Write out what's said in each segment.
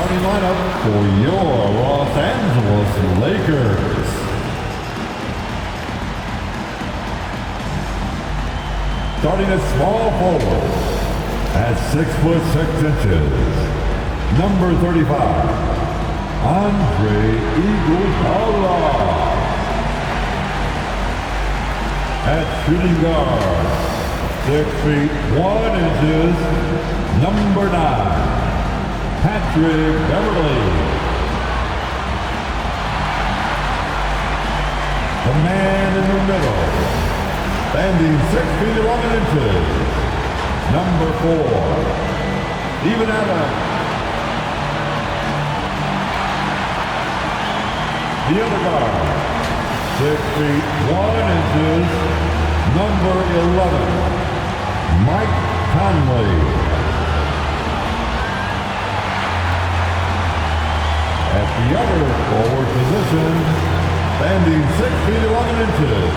starting lineup for your Los Angeles Lakers. Starting at small forward at 6'6", number 35, Andre Iguodala. At shooting guard, 6'1", number 9, Patrick Beverley. The man in the middle, standing 6'11", number 4, Steven Adams. The other guard, 6'1", number 11, Mike Conley. At the other forward position, standing 6'11",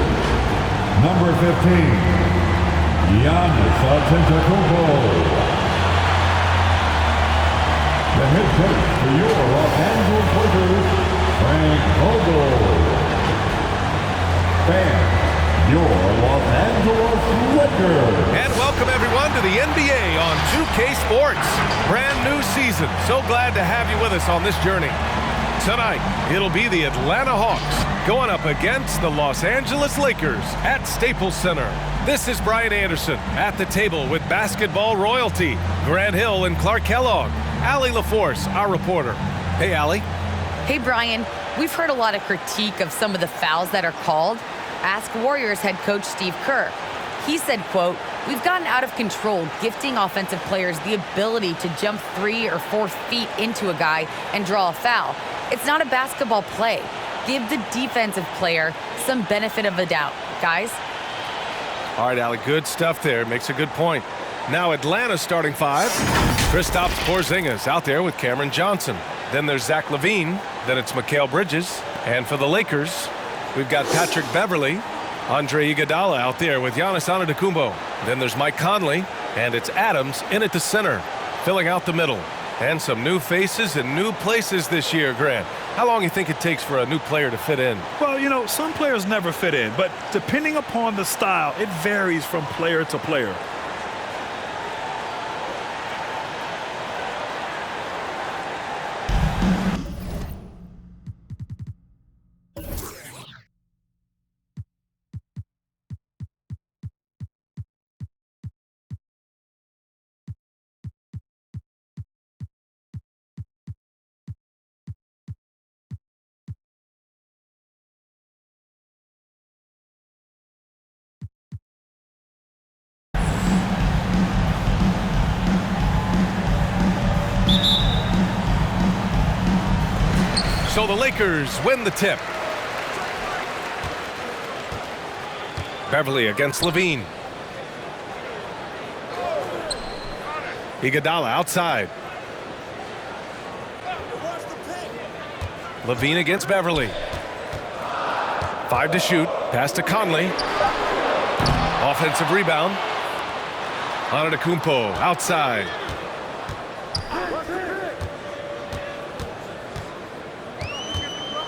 number 15, Giannis Antetokounmpo. The head coach for your Los Angeles Lakers, Frank Vogel. Fans, your Los Angeles Lakers. And welcome everyone to the NBA on 2K Sports. Brand new season. So glad to have you with us on this journey. Tonight, it'll be the Atlanta Hawks going up against the Los Angeles Lakers at Staples Center. This is Brian Anderson at the table with basketball royalty, Grant Hill and Clark Kellogg. Allie LaForce, our reporter. Hey, Allie. Hey, Brian. We've heard a lot of critique of some of the fouls that are called. Ask Warriors head coach Steve Kerr. He said, quote, "We've gotten out of control, gifting offensive players the ability to jump 3 or 4 feet into a guy and draw a foul. It's not a basketball play. Give the defensive player some benefit of the doubt, guys." All right, Allie, good stuff there. Makes a good point. Now Atlanta's starting 5. Kristaps Porzingis out there with Cameron Johnson. Then there's Zach LaVine. Then it's Mikal Bridges. And for the Lakers, we've got Patrick Beverley, Andre Iguodala out there with Giannis Antetokounmpo. Then there's Mike Conley, and it's Adams in at the center, filling out the middle. And some new faces and new places this year, Grant. How long do you think it takes for a new player to fit in? Well, you know, some players never fit in, but depending upon the style, it varies from player to player. So the Lakers win the tip. Beverley against LaVine. Iguodala outside. LaVine against Beverley. 5 to shoot. Pass to Conley. Offensive rebound. Antetokounmpo outside.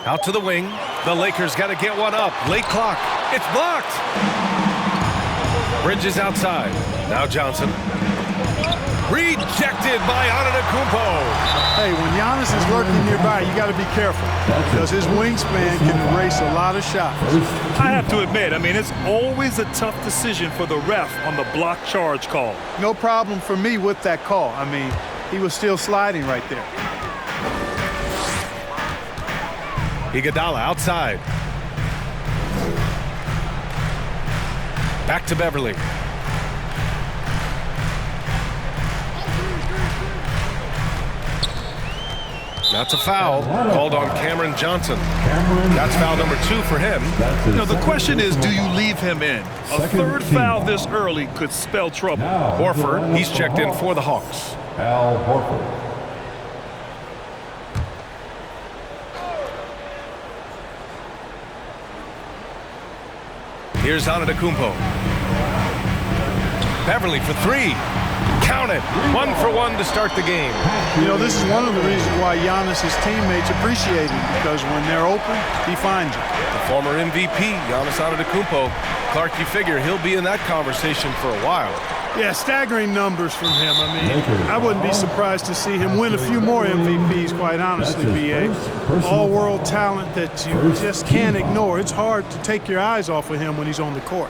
Out to the wing. The Lakers got to get one up. Late clock. It's blocked. Bridges outside. Now Johnson. Rejected by Antetokounmpo. Hey, when Giannis is lurking nearby, you got to be careful because his wingspan can erase a lot of shots. I have to admit, I mean, it's always a tough decision for the ref on the block charge call. No problem for me with that call. I mean, he was still sliding right there. Iguodala outside. Back to Beverley. That's a foul called on Cameron Johnson. That's foul number 2 for him. You know, the question is, do you leave him in? A third foul this early could spell trouble. Horford, he's checked in for the Hawks. Al Horford. Here's Antetokounmpo. Beverley for 3. Count it. 1 for 1 to start the game. You know, this is one of the reasons why Giannis's teammates appreciate him, because when they're open, he finds them. The former MVP, Giannis Antetokounmpo. Clark, you figure he'll be in that conversation for a while. Yeah, staggering numbers from him. I mean, I wouldn't be surprised to see him win a few more MVPs, quite honestly, B.A. All-world talent that you just can't ignore. It's hard to take your eyes off of him when he's on the court.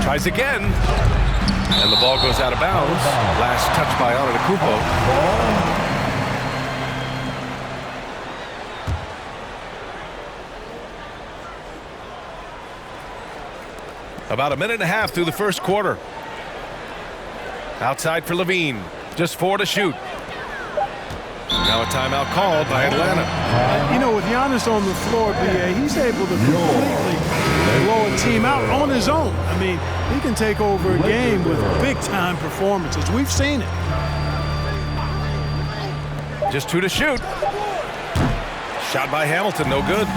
Tries again. And the ball goes out of bounds. Last touch by Antetokounmpo. About a minute and a half through the first quarter. Outside for Levine. Just 4 to shoot. Now a timeout called by Atlanta. You know, with Giannis on the floor, B.A., he's able to completely blow a team out on his own. I mean, he can take over a game with big-time performances. We've seen it. Just 2 to shoot. Shot by Hamilton, no good.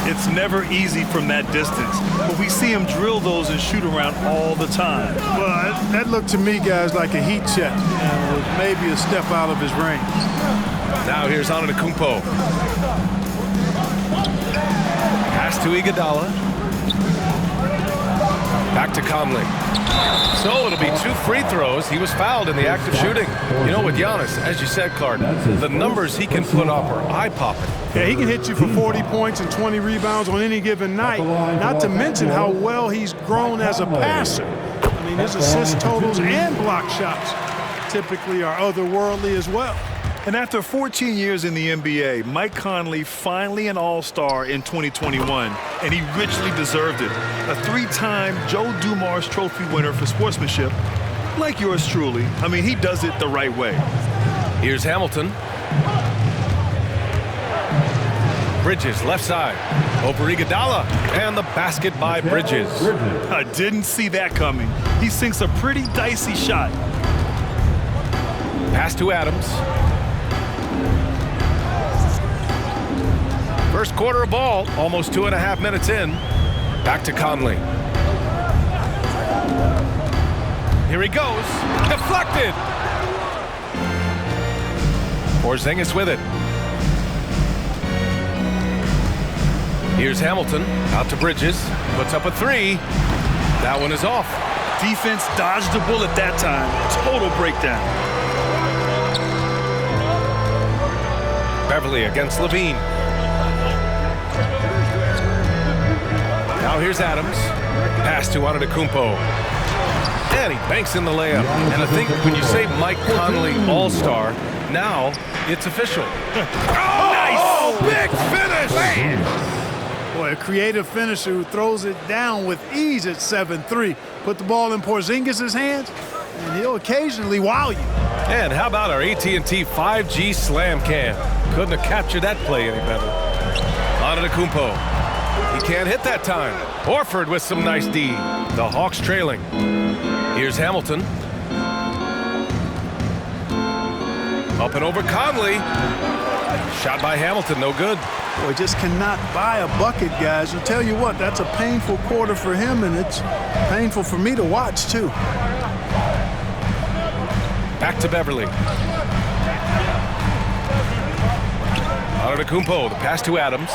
It's never easy from that distance, but we see him drill those and shoot around all the time. Well, that looked to me, guys, like a heat check, with maybe a step out of his range. Now here's Antetokounmpo. Pass to Iguodala. Back to Conley. So it'll be 2 free throws. He was fouled in the act of shooting. You know, with Giannis, as you said, Clark, the numbers he can put up are eye-popping. Yeah, he can hit you for 40 points and 20 rebounds on any given night, not to mention how well he's grown as a passer. I mean, his assist totals and block shots typically are otherworldly as well. And after 14 years in the NBA, Mike Conley finally an All-Star in 2021, and he richly deserved it. A 3-time Joe Dumars Trophy winner for sportsmanship, like yours truly. I mean, he does it the right way. Here's Hamilton. Bridges, left side. Over Iguodala, and the basket by Bridges. I didn't see that coming. He sinks a pretty dicey shot. Pass to Adams. First quarter of ball, almost 2.5 minutes in. Back to Conley. Here he goes. Deflected. Porzingis with it. Here's Hamilton. Out to Bridges. Puts up a 3. That one is off. Defense dodged the bullet that time. Total breakdown. Beverly against Levine. Now here's Adams. Pass to Antetokounmpo. And he banks in the layup. And I think when you say Mike Conley All-Star, now it's official. Nice! Big finish! Boy, a creative finisher who throws it down with ease at 7-3. Put the ball in Porzingis' hands, and he'll occasionally wow you. And how about our AT&T 5G Slam Cam? Couldn't have captured that play any better. Antetokounmpo. He can't hit that time. Horford with some nice D. The Hawks trailing. Here's Hamilton. Up and over Conley. Shot by Hamilton, no good. Boy, just cannot buy a bucket, guys. I'll tell you what, that's a painful quarter for him, and it's painful for me to watch, too. Back to Beverly. Antetokounmpo, the pass to Adams.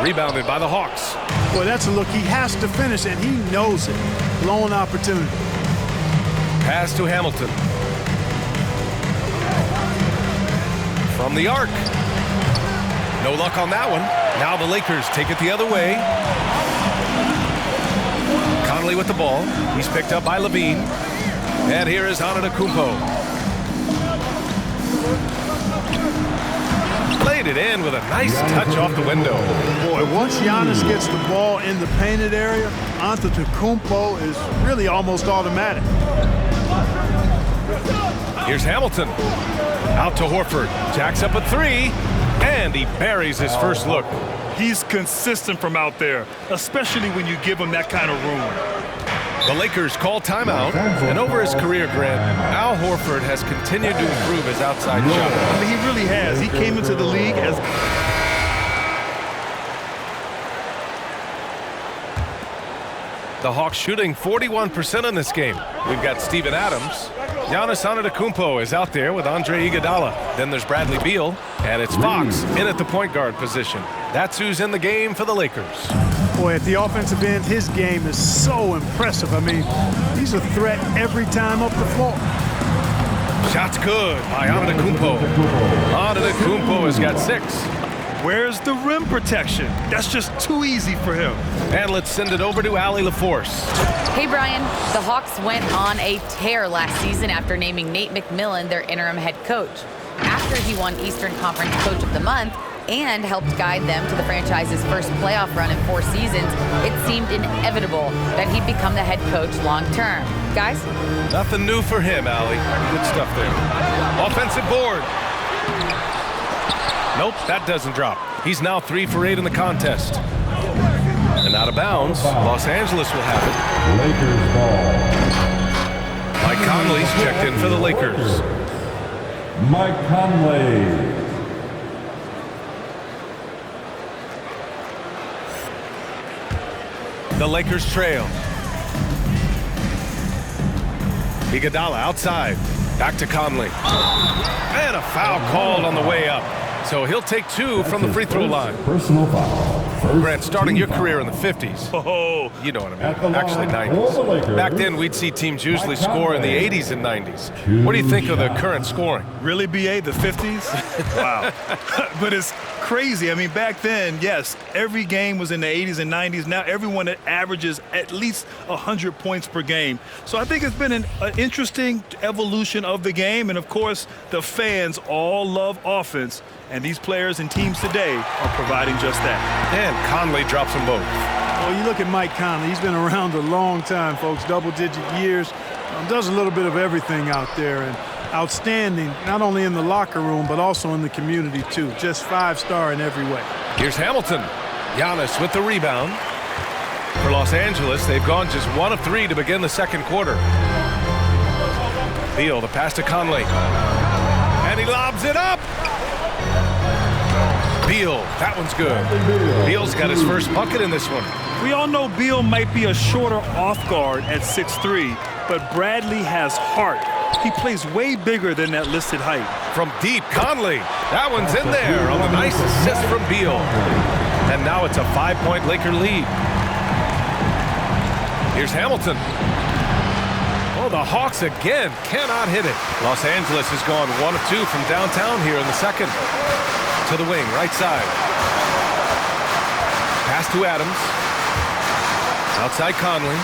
Rebounded by the Hawks. Boy, that's a look he has to finish, and he knows it. Blown opportunity. Pass to Hamilton. From the arc. No luck on that one. Now the Lakers take it the other way. Conley with the ball. He's picked up by Levine. And here is Antetokounmpo. Played it in with a nice touch off the window. Boy, once Giannis gets the ball in the painted area, Antetokounmpo is really almost automatic. Here's Hamilton. Out to Horford. Jacks up a 3. And he buries his first look. He's consistent from out there, especially when you give him that kind of room. The Lakers call timeout, and over his career, Grant, Al Horford has continued to improve his outside shot. I mean, he really has. He came into the league as... The Hawks shooting 41% in this game. We've got Steven Adams. Giannis Antetokounmpo is out there with Andre Iguodala. Then there's Bradley Beal, and it's Fox in at the point guard position. That's who's in the game for the Lakers. Boy, at the offensive end, his game is so impressive. I mean, he's a threat every time up the floor. Shot's good by Antetokounmpo. Antetokounmpo has got 6. Where's the rim protection? That's just too easy for him. And let's send it over to Allie LaForce. Hey, Brian. The Hawks went on a tear last season after naming Nate McMillan their interim head coach. After he won Eastern Conference Coach of the Month and helped guide them to the franchise's first playoff run in 4 seasons, it seemed inevitable that he'd become the head coach long term. Guys? Nothing new for him, Allie. Good stuff there. Offensive board. Nope, that doesn't drop. He's now 3 for 8 in the contest. And out of bounds, Los Angeles will have it. Lakers ball. Mike Conley's checked in for the Lakers. Mike Conley. The Lakers trail. Iguodala outside. Back to Conley. And a foul called on the way up. So he'll take 2 from the free throw line. Personal foul. Grant, starting your career in the 50s. Oh, You know what I mean. Actually, 90s. Back then, we'd see teams usually score in the 80s and 90s. What do you think of the current scoring? really, BA, the 50s? Wow. But it's crazy. I mean, back then, yes, every game was in the 80s and 90s. Now everyone averages at least 100 points per game. So I think it's been an interesting evolution of the game. And, of course, the fans all love offense. And these players and teams today are providing just that. And Conley drops them both. Well, you look at Mike Conley. He's been around a long time, folks, double-digit years. Does a little bit of everything out there. And outstanding, not only in the locker room, but also in the community, too. Just 5-star in every way. Here's Hamilton. Giannis with the rebound. For Los Angeles, they've gone just 1 of 3 to begin the second quarter. Beal, the pass to Conley. And he lobs it up. Beal, that one's good. Beal's got his first bucket in this one. We all know Beal might be a shorter off guard at 6'3", but Bradley has heart. He plays way bigger than that listed height. From deep, Conley. That one's in there on the nice assist from Beal. And now it's a 5-point Laker lead. Here's Hamilton. Oh, the Hawks again cannot hit it. Los Angeles has gone 1 of 2 from downtown here in the second. To the wing, right side. Pass to Adams. Outside Conley.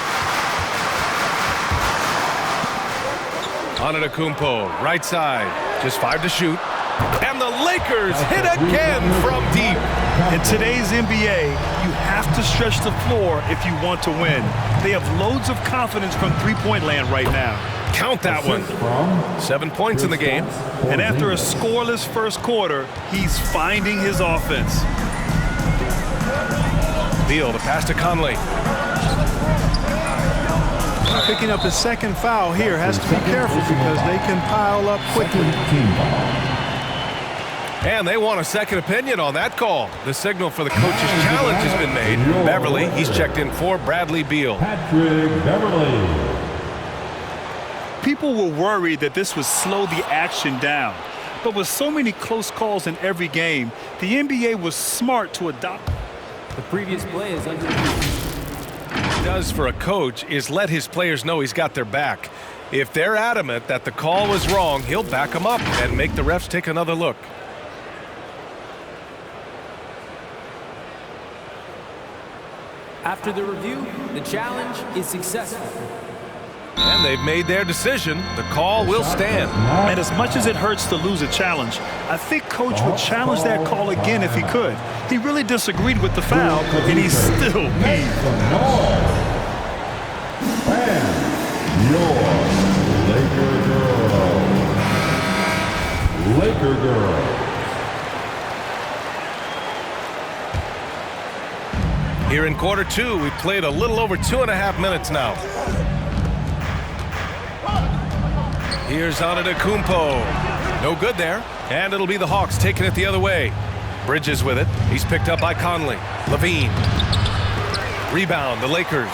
Antetokounmpo, right side. Just 5 to shoot. And the Lakers hit again from deep. In today's NBA, you have to stretch the floor if you want to win. They have loads of confidence from three-point land right now. Count that one. 7 points in the game. And after a scoreless first quarter, he's finding his offense. Beal, the pass to Conley. Picking up his second foul here. Has to be careful because they can pile up quickly. And they want a second opinion on that call. The signal for the coach's challenge has been made. Beverly, he's checked in for Bradley Beal. Patrick Beverly. People were worried that this would slow the action down. But with so many close calls in every game, the NBA was smart to adopt. The previous play is under. What he does for a coach is let his players know he's got their back. If they're adamant that the call was wrong, he'll back them up and make the refs take another look. After the review, the challenge is successful. And they've made their decision. The call will stand. And as much as it hurts to lose a challenge, I think Coach would challenge that call again if he could. He really disagreed with the foul, and he's still mean. And your Laker girl. Here in quarter 2, we've played a little over 2.5 minutes now. Here's Antetokounmpo. No good there. And it'll be the Hawks taking it the other way. Bridges with it. He's picked up by Conley. Levine. Rebound, the Lakers.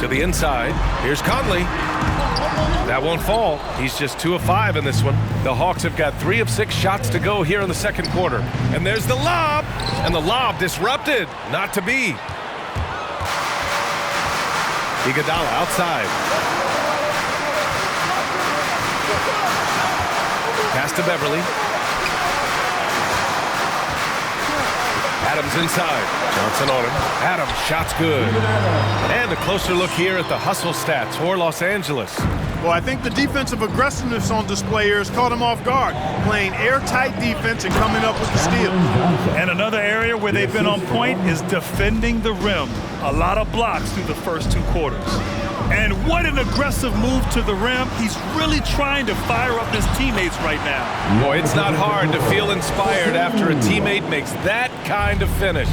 To the inside. Here's Conley. That won't fall. He's just 2 of 5 in this one. The Hawks have got 3 of 6 shots to go here in the second quarter. And there's the lob. And the lob disrupted. Not to be. Iguodala outside. Pass to Beverly. Adams inside. Johnson on him. Adams, shot's good. And a closer look here at the hustle stats for Los Angeles. Well, I think the defensive aggressiveness on display here has caught him off guard, playing airtight defense and coming up with the steal. And another area where they've been on point is defending the rim. A lot of blocks through the first 2 quarters. And what an aggressive move to the rim. He's really trying to fire up his teammates right now. Boy, it's not hard to feel inspired after a teammate makes that kind of finish.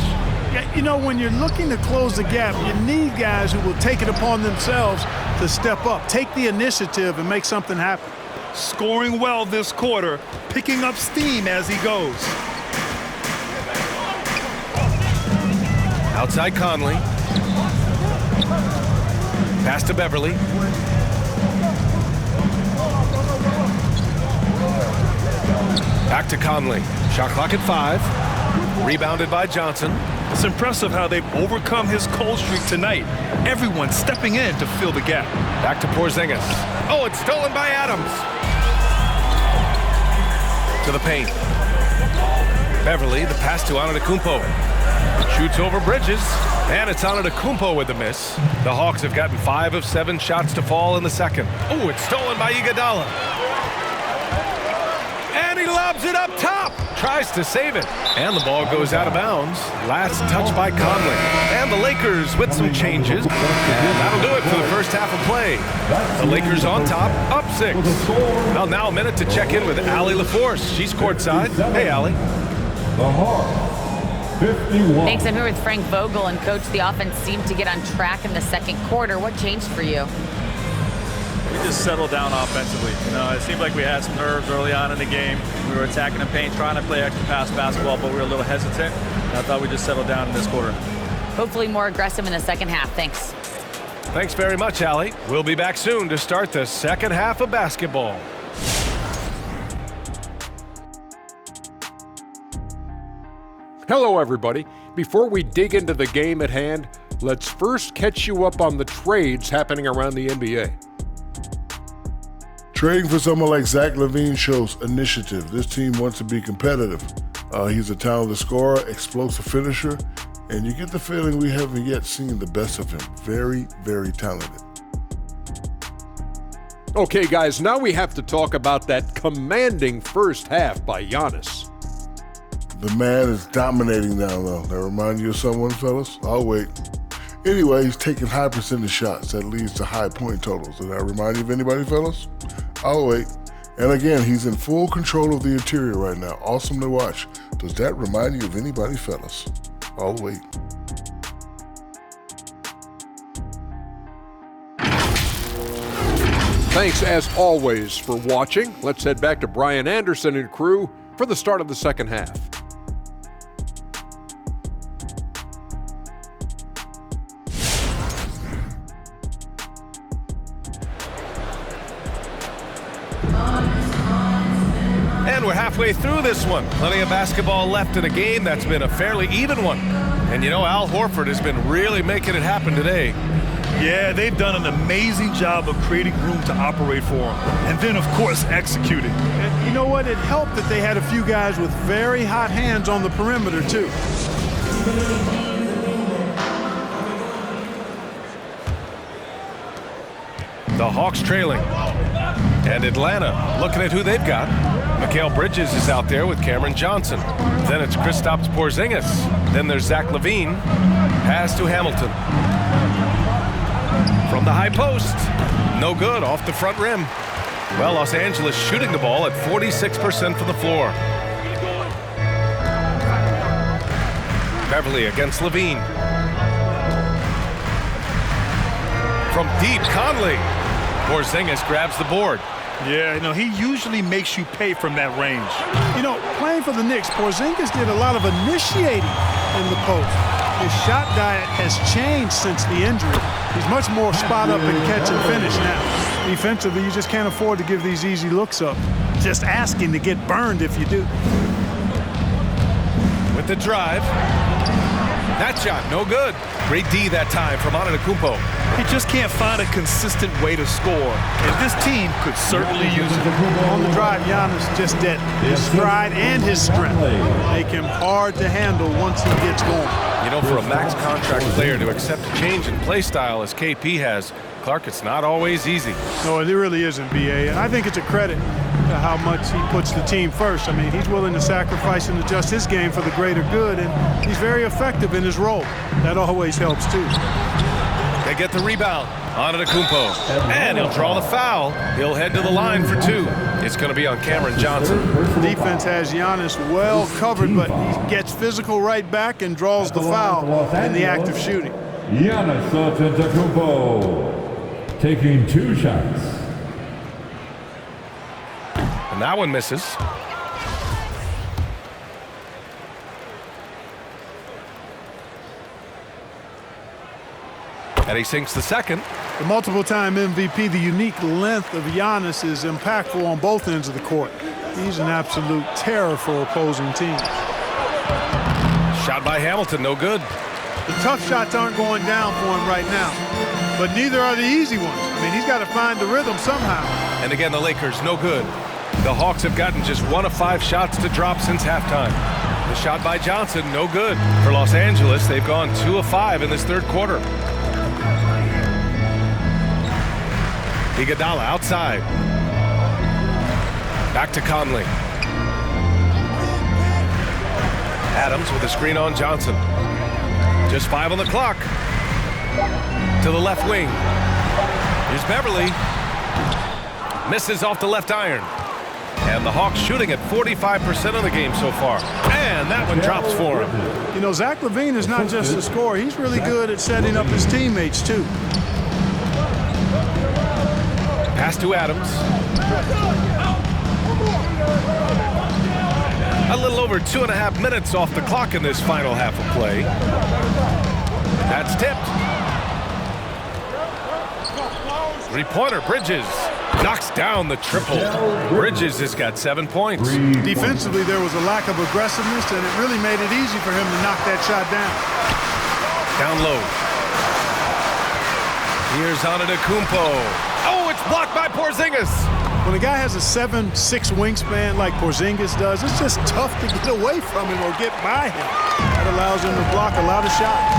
Yeah, you know, when you're looking to close the gap, you need guys who will take it upon themselves to step up, take the initiative, and make something happen. Scoring well this quarter, picking up steam as he goes. Outside Conley. Pass to Beverly. Back to Conley. Shot clock at 5. Rebounded by Johnson. It's impressive how they've overcome his cold streak tonight. Everyone stepping in to fill the gap. Back to Porzingis. Oh, it's stolen by Adams. To the paint. Beverly, the pass to Antetokounmpo. Shoots over Bridges. And it's Antetokounmpo with the miss. The Hawks have gotten 5 of 7 shots to fall in the second. Oh, it's stolen by Iguodala. And he lobs it up top. Tries to save it. And the ball goes out of bounds. Last touch by Conley. And the Lakers with some changes. And that'll do it for the first half of play. The Lakers on top, up 6. Well, now a minute to check in with Allie LaForce. She's courtside. Hey, Allie. The Hawks, 51. Thanks. I'm here with Frank Vogel, and Coach, the offense seemed to get on track in the second quarter. What changed for you? We just settled down offensively. You know, it seemed like we had some nerves early on in the game. We were attacking the paint, trying to play extra pass basketball, but we were a little hesitant. And I thought we just settled down in this quarter. Hopefully more aggressive in the second half. Thanks. Thanks very much, Allie. We'll be back soon to start the second half of basketball. Hello, everybody. Before we dig into the game at hand, let's first catch you up on the trades happening around the NBA. Trading for someone like Zach LaVine shows initiative. This team wants to be competitive. He's a talented scorer, explosive finisher, and you get the feeling we haven't yet seen the best of him. Very, very talented. Okay, guys, now we have to talk about that commanding first half by Giannis. The man is dominating now, though. That remind you of someone, fellas? I'll wait. Anyway, he's taking high percentage shots. That leads to high point totals. Did that remind you of anybody, fellas? I'll wait. And again, he's in full control of the interior right now. Awesome to watch. Does that remind you of anybody, fellas? I'll wait. Thanks, as always, for watching. Let's head back to Brian Anderson and crew for the start of the second half. And we're halfway through this one. Plenty of basketball left in a game that's been a fairly even one. And you know, Al Horford has been really making it happen today. Yeah, they've done an amazing job of creating room to operate for him. And then, of course, executing. And you know what? It helped that they had a few guys with very hot hands on the perimeter, too. The Hawks trailing. And Atlanta looking at who they've got. Mikal Bridges is out there with Cameron Johnson. Then it's Kristaps Porzingis. Then there's Zach LaVine. Pass to Hamilton. From the high post. No good, off the front rim. Well, Los Angeles shooting the ball at 46% from the floor. Beverly against LaVine. From deep, Conley. Porzingis grabs the board. Yeah, you know, he usually makes you pay from that range. You know, playing for the Knicks, Porzingis did a lot of initiating in the post. his shot diet has changed since the injury. He's much more spot up and catch and finish now. Defensively, you just can't afford to give these easy looks up. Just asking to get burned if you do. With the drive. That shot, no good. Great D that time from Antetokounmpo. He just can't find a consistent way to score, and this team could certainly use it. On the drive, Giannis just did. His stride and his strength make him hard to handle once he gets going. You know, for a max contract player to accept a change in play style as KP has, Clark, it's not always easy. No, it really isn't, B.A. And I think it's a credit to how much he puts the team first. I mean, he's willing to sacrifice and adjust his game for the greater good, and he's very effective in his role. That always helps, too. They get the rebound. Antetokounmpo. And he'll draw the foul. He'll head to the line for two. It's going to be on Cameron Johnson. Defense has Giannis well covered, but he gets physical right back and draws the foul in the act of shooting. Giannis Antetokounmpo taking 2 shots. And that one misses. And he sinks the second. The multiple-time MVP, the unique length of Giannis is impactful on both ends of the court. He's an absolute terror for opposing teams. Shot by Hamilton, no good. The tough shots aren't going down for him right now, but neither are the easy ones. I mean, he's got to find the rhythm somehow. And again, the Lakers, no good. The Hawks have gotten just 1 of 5 shots to drop since halftime. The shot by Johnson, no good. For Los Angeles, they've gone 2 of 5 in this third quarter. Iguodala outside. Back to Conley. Adams with a screen on Johnson. Just 5 on the clock. To the left wing. Here's Beverly. Misses off the left iron. And the Hawks shooting at 45% of the game so far. And that one drops for him. You know, Zach LaVine is not just a scorer. He's really good at setting up his teammates, too. Pass to Adams. A little over 2.5 minutes off the clock in this final half of play. That's tipped. Three-pointer, Bridges. Knocks down the triple. Bridges has got 7 points. Defensively, there was a lack of aggressiveness, and it really made it easy for him to knock that shot down. Down low. Here's Antetokounmpo. Oh, it's blocked by Porzingis. When a guy has a 7'6" wingspan like Porzingis does, it's just tough to get away from him or get by him. That allows him to block a lot of shots.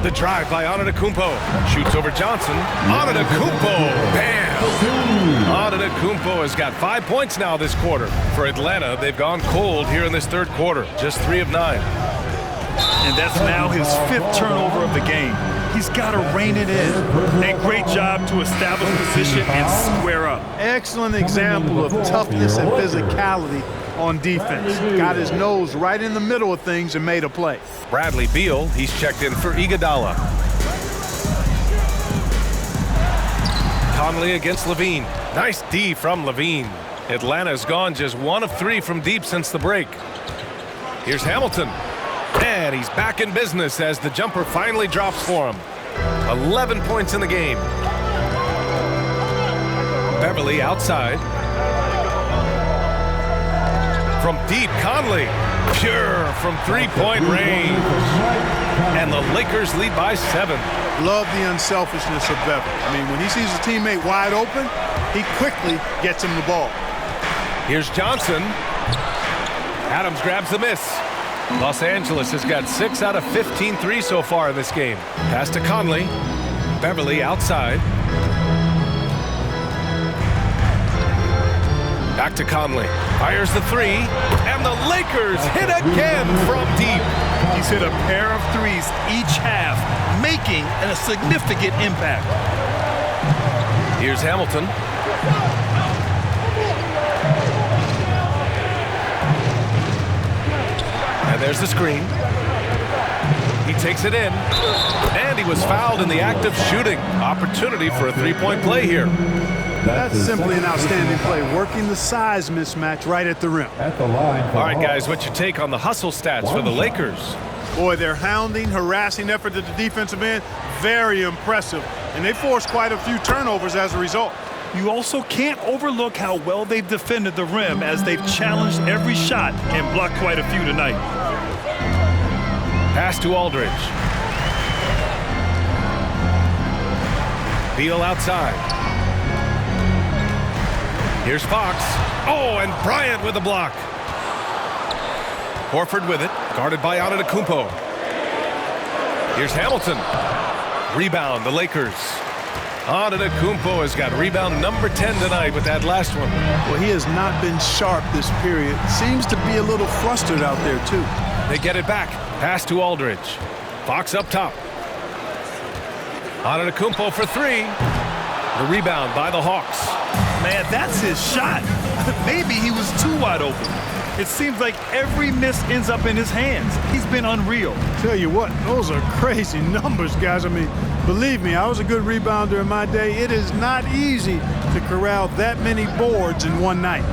The drive by Antetokounmpo. Shoots over Johnson. Antetokounmpo. Bam! Antetokounmpo has got 5 points now this quarter. For Atlanta, they've gone cold here in this third quarter. Just 3 of 9. And that's now his 5th turnover of the game. He's got to rein it in. A great job to establish position and square up. Excellent example of toughness and physicality on defense. Got his nose right in the middle of things and made a play. Bradley Beal, he's checked in for Iguodala. Conley against Levine. Nice D from Levine. Atlanta's gone just 1 of 3 from deep since the break. Here's Hamilton. And he's back in business as the jumper finally drops for him. 11 points in the game. Beverly outside. From deep, Conley. Pure from three-point range. And the Lakers lead by 7. Love the unselfishness of Beverly. I mean, when he sees a teammate wide open, he quickly gets him the ball. Here's Johnson. Adams grabs the miss. Los Angeles has got 6 out of 15 threes so far in this game. Pass to Conley. Beverly outside. Back to Conley. Fires the 3. And the Lakers hit again from deep. He's hit a pair of threes each half, making a significant impact. Here's Hamilton. And there's the screen. He takes it in. And he was fouled in the act of shooting. Opportunity for a 3-point play here. That's simply an outstanding play, working the size mismatch right at the rim. At the line. All right, guys, what's your take on the hustle stats for the Lakers? Boy, their hounding, harassing effort at the defensive end, very impressive. And they forced quite a few turnovers as a result. You also can't overlook how well they've defended the rim as they've challenged every shot and blocked quite a few tonight. Pass to Aldridge. Beal outside. Here's Fox. Oh, and Bryant with the block. Horford with it, guarded by Antetokounmpo. Here's Hamilton. Rebound, the Lakers. Antetokounmpo has got rebound number 10 tonight with that last one. Well, he has not been sharp this period. Seems to be a little flustered out there, too. They get it back. Pass to Aldridge. Fox up top. Antetokounmpo for three. The rebound by the Hawks. Man, that's his shot. Maybe he was too wide open. It seems like every miss ends up in his hands. He's been unreal. Tell you what, those are crazy numbers, guys. I mean, believe me, I was a good rebounder in my day. It is not easy to corral that many boards in one night.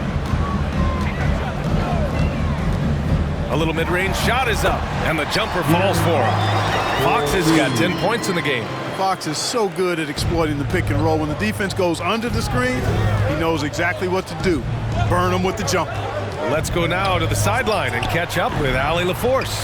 A little mid-range shot is up, and the jumper falls for him. Fox has got 10 points in the game. Fox is so good at exploiting the pick and roll. When the defense goes under the screen, he knows exactly what to do. Burn them with the jumper. Let's go now to the sideline and catch up with Allie LaForce.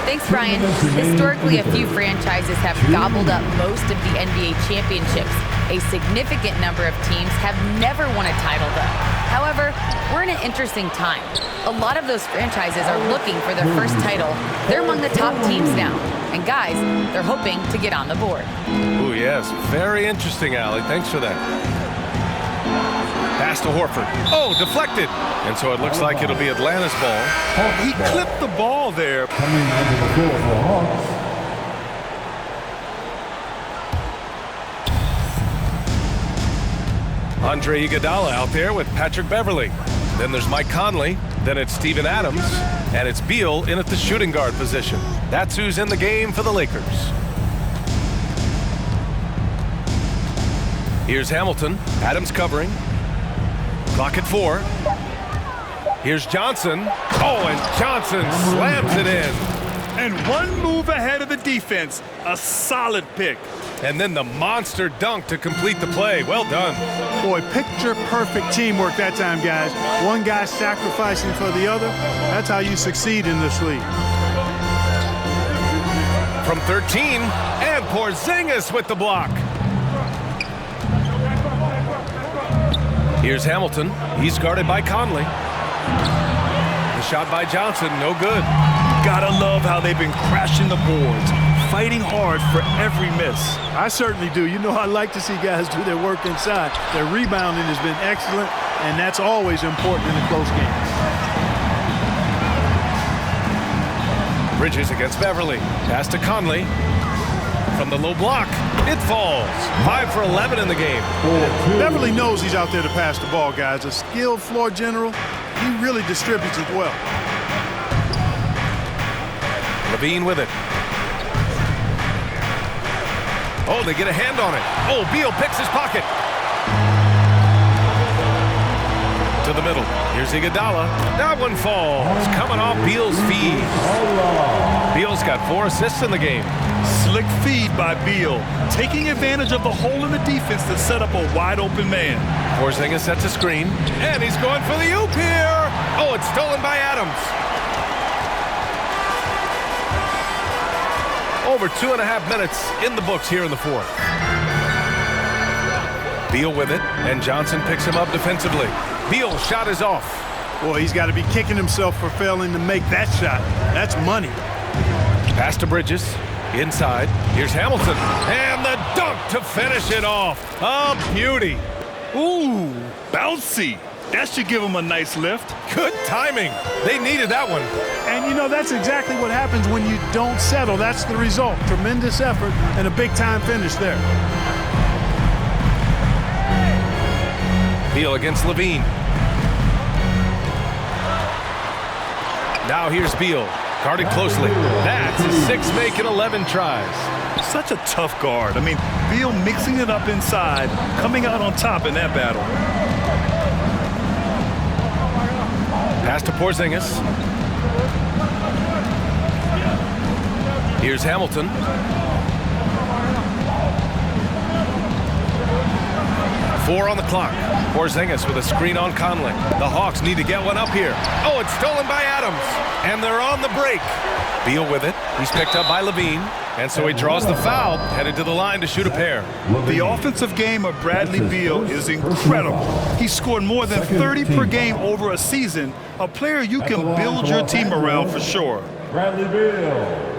Thanks, Brian. Historically, a few franchises have gobbled up most of the NBA championships. A significant number of teams have never won a title, though. However, we're in an interesting time. A lot of those franchises are looking for their first title. They're among the top teams now. And guys, they're hoping to get on the board. Oh, yes. Very interesting, Allie. Thanks for that. Pass to Horford. Oh, deflected. And so it looks like it'll be Atlanta's ball. He clipped the ball there. Coming onto the floor for the Hawks. Andre Iguodala out there with Patrick Beverley. Then there's Mike Conley. Then it's Steven Adams. And it's Beal in at the shooting guard position. That's who's in the game for the Lakers. Here's Hamilton. Adams covering. Clock at 4. Here's Johnson. Oh, and Johnson slams it in. And one move ahead of the defense. A solid pick. And then the monster dunk to complete the play. Well done. Boy, picture-perfect teamwork that time, guys. One guy sacrificing for the other. That's how you succeed in this league. From 13, and Porzingis with the block. Here's Hamilton. He's guarded by Conley. The shot by Johnson, no good. Gotta love how they've been crashing the boards, fighting hard for every miss. I certainly do. You know, I like to see guys do their work inside. Their rebounding has been excellent, and that's always important in a close game. Bridges against Beverly. Pass to Conley. From the low block, it falls. 5 for 11 in the game. Beverly knows he's out there to pass the ball, guys. A skilled floor general. He really distributes it well. Levine with it. Oh, they get a hand on it. Oh, Beal picks his pocket. To the middle. Here's Iguodala. That one falls. Coming off Beal's feed. Beal's got 4 assists in the game. Slick feed by Beal, taking advantage of the hole in the defense to set up a wide-open man. Porzingis sets a screen, and he's going for the oop here. Oh, it's stolen by Adams. Over 2.5 minutes in the books here in the fourth. Beal with it, and Johnson picks him up defensively. Beal's shot is off. Boy, he's got to be kicking himself for failing to make that shot. That's money. Pass to Bridges. Inside. Here's Hamilton. And the dunk to finish it off. A beauty. Ooh, bouncy. That should give him a nice lift. Good timing. They needed that one. And, you know, that's exactly what happens when you don't settle. That's the result. Tremendous effort and a big-time finish there. Beal against Levine. Now here's Beal. Guarded closely. That's his 6 make in 11 tries. Such a tough guard. I mean, Beal mixing it up inside, coming out on top in that battle. Pass to Porzingis. Here's Hamilton. Four on the clock. Porzingis with a screen on Conley. The Hawks need to get one up here. Oh, it's stolen by Adams. And they're on the break. Beal with it. He's picked up by Levine. And so he draws the foul, headed to the line to shoot a pair. The offensive game of Bradley Beal is incredible. He scored more than 30 per game over a season. A player you can build your team around for sure. Bradley Beal.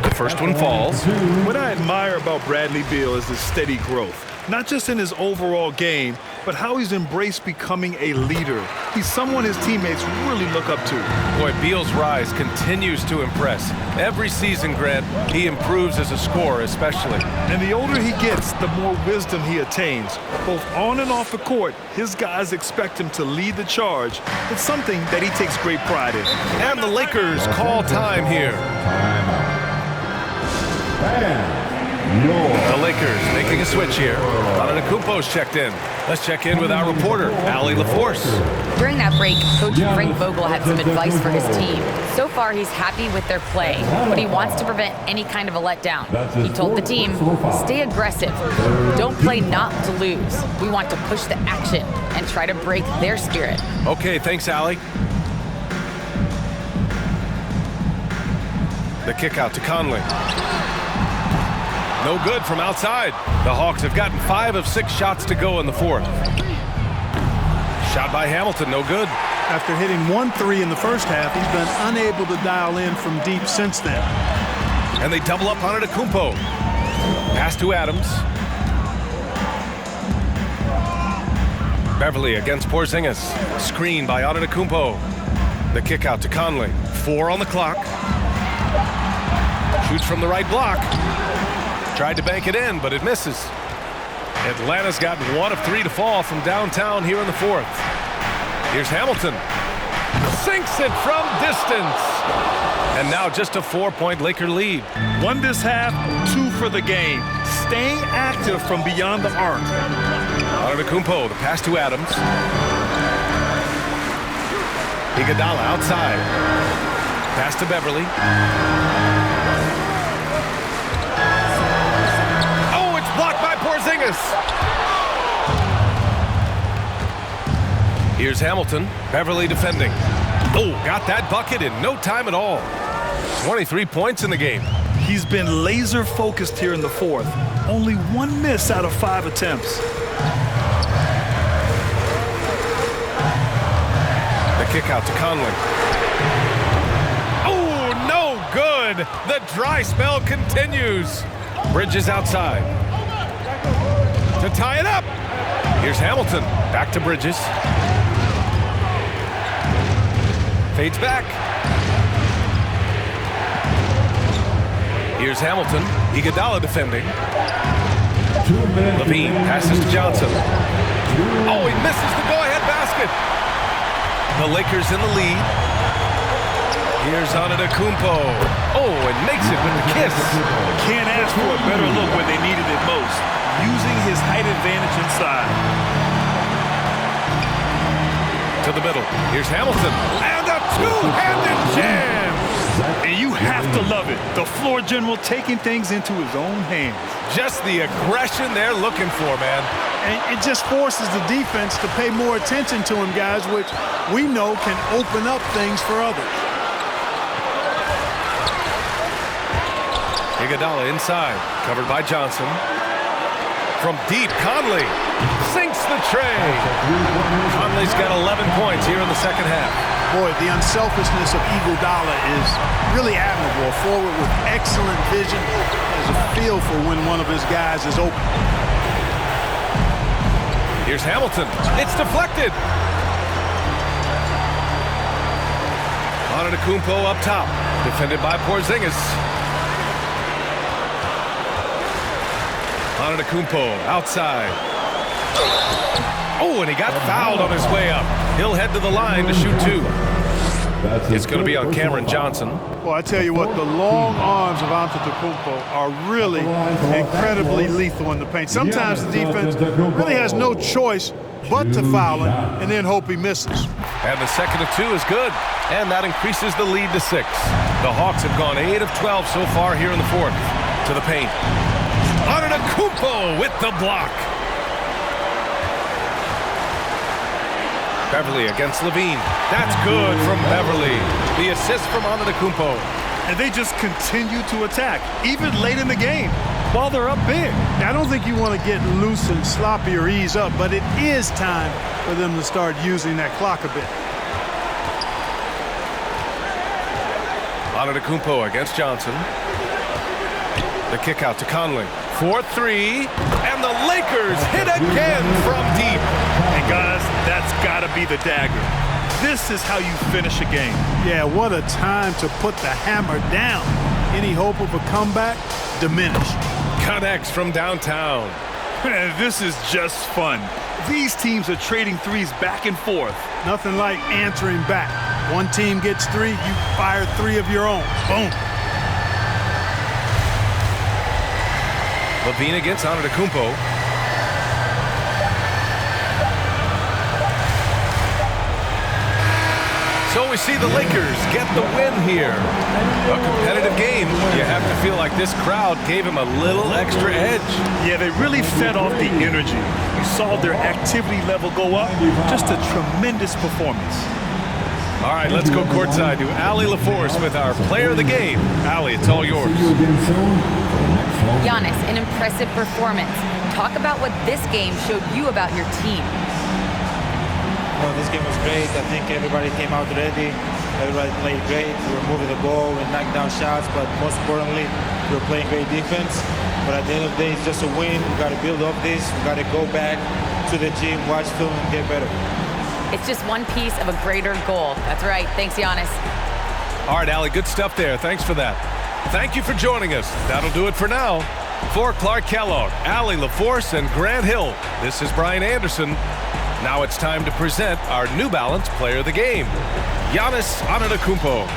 The first one falls. What I admire about Bradley Beal is his steady growth. Not just in his overall game, but how he's embraced becoming a leader. He's someone his teammates really look up to. Boy, Beal's rise continues to impress. Every season, Grant, he improves as a scorer especially. And the older he gets, the more wisdom he attains. Both on and off the court, his guys expect him to lead the charge. It's something that he takes great pride in. And the Lakers call time here. The Lakers making a switch here. Antetokounmpo's checked in. Let's check in with our reporter, Allie LaForce. During that break, Coach Frank Vogel had some advice for his team. So far, he's happy with their play, but he wants to prevent any kind of a letdown. He told the team, stay aggressive. Don't play not to lose. We want to push the action and try to break their spirit. Okay, thanks, Allie. The kick out to Conley. No good from outside. The Hawks have gotten 5 of 6 shots to go in the fourth. Shot by Hamilton, no good. After hitting 1 3 in the first half, he's been unable to dial in from deep since then. And they double up on Antetokounmpo. Pass to Adams. Beverly against Porzingis. Screen by Antetokounmpo. The kick out to Conley. 4 on the clock. Shoots from the right block. Tried to bank it in, but it misses. Atlanta's gotten 1 of 3 to fall from downtown here in the fourth. Here's Hamilton. Sinks it from distance. And now just a 4-point Laker lead. 1 this half, 2 for the game. Staying active from beyond the arc. Antetokounmpo, the pass to Adams. Iguodala outside. Pass to Beverly. Blocked by Porzingis. Here's Hamilton. Beverly defending. Oh, got that bucket in no time at all. 23 points in the game. He's been laser focused here in the fourth. Only 1 miss out of 5 attempts. The kick out to Conley. Oh, no good. The dry spell continues. Bridges outside. To tie it up. Here's Hamilton. Back to Bridges. Fades back. Here's Hamilton. Iguodala defending. Levine passes to Johnson. Oh, he misses the go-ahead basket. The Lakers in the lead. Here's Antetokounmpo. Oh, and makes it with the kiss. Can't ask for a better look when they needed it most. Using his height advantage inside. To the middle. Here's Hamilton. And a two-handed jam. And you have to love it. The floor general taking things into his own hands. Just the aggression they're looking for, man. And it just forces the defense to pay more attention to him, guys, which we know can open up things for others. Iguodala inside. Covered by Johnson. From deep, Conley sinks the tray. Conley's got 11 points here in the second half. Boy, the unselfishness of Iguodala is really admirable. A forward with excellent vision, has a feel for when one of his guys is open. Here's Hamilton. It's deflected. Antetokounmpo up top. Defended by Porzingis. Antetokounmpo outside. Oh, and he got fouled on his way up. He'll head to the line to shoot 2. It's going to be on Cameron Johnson. Well, I tell you what, the long arms of Antetokounmpo are really incredibly lethal in the paint. Sometimes the defense really has no choice but to foul him and then hope he misses. And the second of 2 is good. And that increases the lead to 6. The Hawks have gone 8 of 12 so far here in the 4th. To the paint. Antetokounmpo with the block. Beverly against Levine. That's good from Beverly. The assist from Antetokounmpo. And they just continue to attack, even late in the game, while they're up big. I don't think you want to get loose and sloppy or ease up, but it is time for them to start using that clock a bit. Antetokounmpo against Johnson. The kick out to Conley. 4-3, and the Lakers hit again from deep. And guys, that's got to be the dagger. This is how you finish a game. Yeah, what a time to put the hammer down. Any hope of a comeback? Diminished. Connects from downtown. And this is just fun. These teams are trading threes back and forth. Nothing like answering back. One team gets 3, you fire 3 of your own. Boom. Levine against Antetokounmpo. So we see the Lakers get the win here. A competitive game. You have to feel like this crowd gave him a little extra edge. Yeah, they really fed off the energy. You saw their activity level go up. Just a tremendous performance. All right, let's go courtside to Allie LaForce with our player of the game. Allie, it's all yours. Giannis, an impressive performance. Talk about what this game showed you about your team. Well, this game was great. I think everybody came out ready. Everybody played great. We were moving the ball and knocking down shots, but most importantly, we were playing great defense. But at the end of the day, it's just a win. We got to build up this. We got to go back to the gym, watch film, and get better. It's just one piece of a greater goal. That's right. Thanks, Giannis. All right, Allie, good stuff there. Thanks for that. Thank you for joining us. That'll do it for now. For Clark Kellogg, Allie LaForce, and Grant Hill, this is Brian Anderson. Now it's time to present our New Balance Player of the Game, Giannis Antetokounmpo.